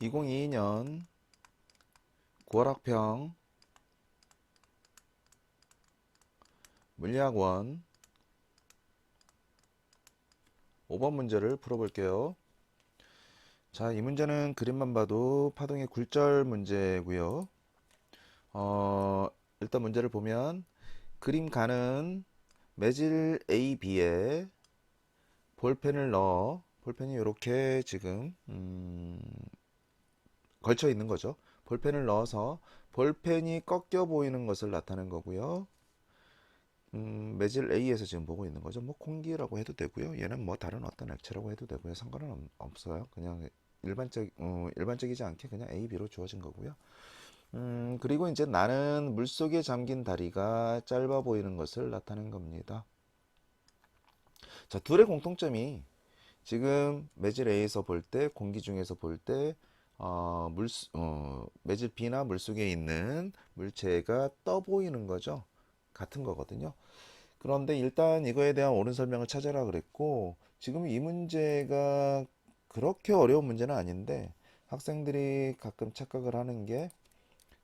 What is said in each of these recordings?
2022년 9월 학평 물리학원 5번 문제를 풀어볼게요. 자, 이 문제는 그림만 봐도 파동의 굴절 문제고요. 일단 문제를 보면 그림 가는 매질 A, B에 볼펜을 넣어 볼펜이 이렇게 지금 걸쳐 있는 거죠. 볼펜을 넣어서 볼펜이 꺾여 보이는 것을 나타낸 거고요. 매질 A에서 지금 보고 있는 거죠. 뭐 공기라고 해도 되고요. 얘는 뭐 다른 어떤 액체라고 해도 되고요. 상관은 없어요. 그냥 일반적이지 않게 그냥 A, B로 주어진 거고요. 그리고 이제 나는 물속에 잠긴 다리가 짧아 보이는 것을 나타낸 겁니다. 자, 둘의 공통점이 지금 매질 A에서 볼 때, 공기 중에서 볼 때, 매질 B나 물속에 있는 물체가 떠 보이는 거죠. 같은 거거든요. 그런데 일단 이거에 대한 옳은 설명을 찾아라 그랬고, 지금 이 문제가 그렇게 어려운 문제는 아닌데 학생들이 가끔 착각을 하는 게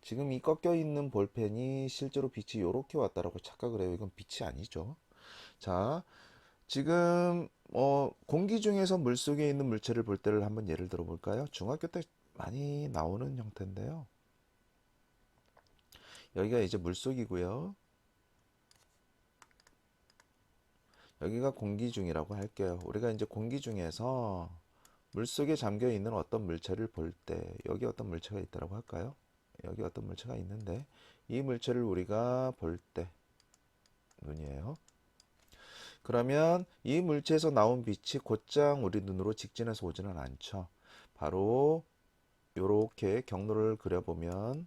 지금 이 꺾여 있는 볼펜이 실제로 빛이 이렇게 왔다라고 착각을 해요. 이건 빛이 아니죠. 자, 지금 공기 중에서 물속에 있는 물체를 볼 때를 한번 예를 들어 볼까요? 중학교 때 많이 나오는 형태인데요. 여기가 이제 물속이고요. 여기가 공기 중이라고 할게요. 우리가 이제 공기 중에서 물속에 잠겨 있는 어떤 물체를 볼 때 여기 어떤 물체가 있다고 할까요? 여기 어떤 물체가 있는데 이 물체를 우리가 볼 때 눈이에요. 그러면 이 물체에서 나온 빛이 곧장 우리 눈으로 직진해서 오지는 않죠. 바로 이렇게 경로를 그려보면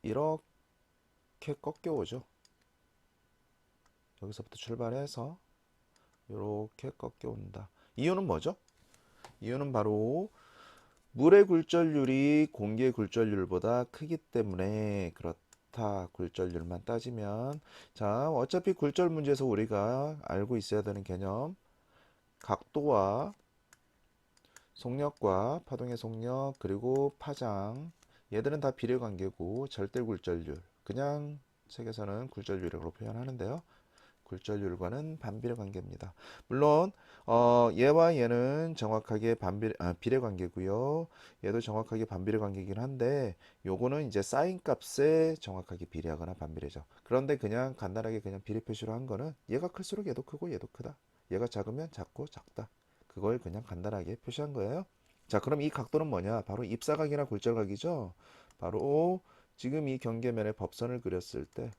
이렇게 꺾여 오죠. 여기서부터 출발해서 이렇게 꺾여 온다. 이유는 뭐죠? 이유는 바로 물의 굴절률이 공기의 굴절률보다 크기 때문에 그렇다. 굴절률만 따지면. 자, 어차피 굴절 문제에서 우리가 알고 있어야 되는 개념, 각도와 속력과 파동의 속력 그리고 파장, 얘들은 다 비례관계고 절대 굴절률, 그냥 책에서는 굴절률이라고 표현하는데요. 굴절률과는 반비례 관계입니다. 물론 얘와 얘는 정확하게 비례 관계고요. 얘도 정확하게 반비례 관계이긴 한데 요거는 이제 사인 값에 정확하게 비례하거나 반비례죠. 그런데 그냥 간단하게 그냥 비례 표시로 한 거는 얘가 클수록 얘도 크고 얘도 크다. 얘가 작으면 작고 작다. 그걸 그냥 간단하게 표시한 거예요. 자, 그럼 이 각도는 뭐냐? 바로 입사각이나 굴절각이죠. 바로 지금 이 경계면에 법선을 그렸을 때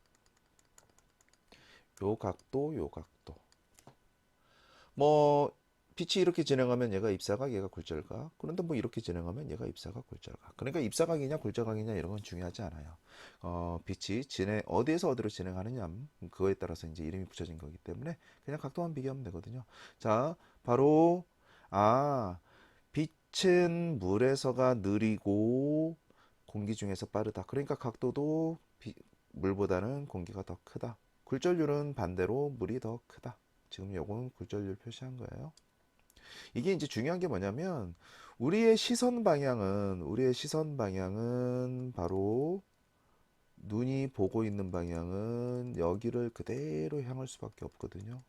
요 각도, 요 각도. 뭐 빛이 이렇게 진행하면 얘가 입사각, 얘가 굴절각. 그런데 뭐 이렇게 진행하면 얘가 입사각, 굴절각. 그러니까 입사각이냐 굴절각이냐 이런 건 중요하지 않아요. 빛이 어디에서 어디로 진행하느냐 그거에 따라서 이제 이름이 붙여진 거기 때문에 그냥 각도만 비교하면 되거든요. 자, 바로 아 빛은 물에서가 느리고 공기 중에서 빠르다. 그러니까 각도도 물보다는 공기가 더 크다. 굴절률은 반대로 물이 더 크다. 지금 요거는 굴절률 표시한 거예요. 이게 이제 중요한 게 뭐냐면 우리의 시선 방향은 바로 눈이 보고 있는 방향은 여기를 그대로 향할 수밖에 없거든요.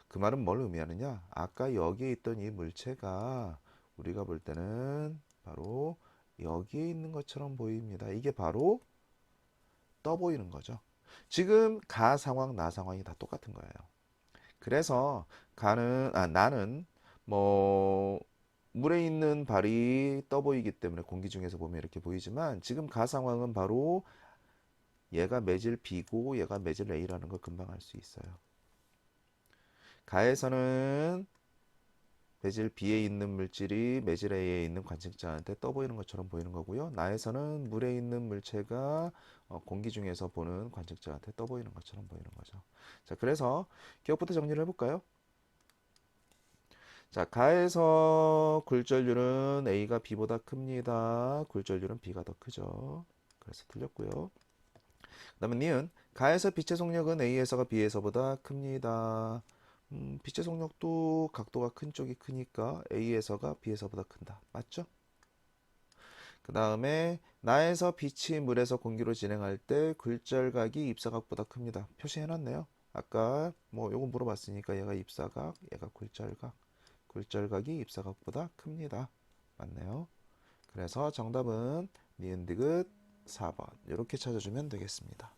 그 말은 뭘 의미하느냐? 아까 여기에 있던 이 물체가 우리가 볼 때는 바로 여기에 있는 것처럼 보입니다. 이게 바로 떠 보이는 거죠. 지금 가 상황, 나 상황이 다 똑같은 거예요. 그래서 나는 뭐 물에 있는 발이 떠 보이기 때문에 공기 중에서 보면 이렇게 보이지만 지금 가 상황은 바로 얘가 매질 B고 얘가 매질 A라는 걸 금방 알 수 있어요. 가에서는 매질 B에 있는 물질이 매질 A에 있는 관측자한테 떠 보이는 것처럼 보이는 거고요. 나에서는 물에 있는 물체가 공기 중에서 보는 관측자한테 떠 보이는 것처럼 보이는 거죠. 자, 그래서 기억부터 정리를 해볼까요? 자, 가에서 굴절률은 A가 B보다 큽니다. 굴절률은 B가 더 크죠. 그래서 틀렸고요. 그 다음에 니은 가에서 빛의 속력은 A에서가 B에서보다 큽니다. 빛의 속력도 각도가 큰 쪽이 크니까 A에서가 B에서보다 큰다. 맞죠? 그 다음에 나에서 빛이 물에서 공기로 진행할 때 굴절각이 입사각보다 큽니다. 표시해놨네요. 아까 뭐 요거 물어봤으니까 얘가 입사각, 얘가 굴절각. 굴절각이 입사각보다 큽니다. 맞네요. 그래서 정답은 니은디귿 4번 이렇게 찾아주면 되겠습니다.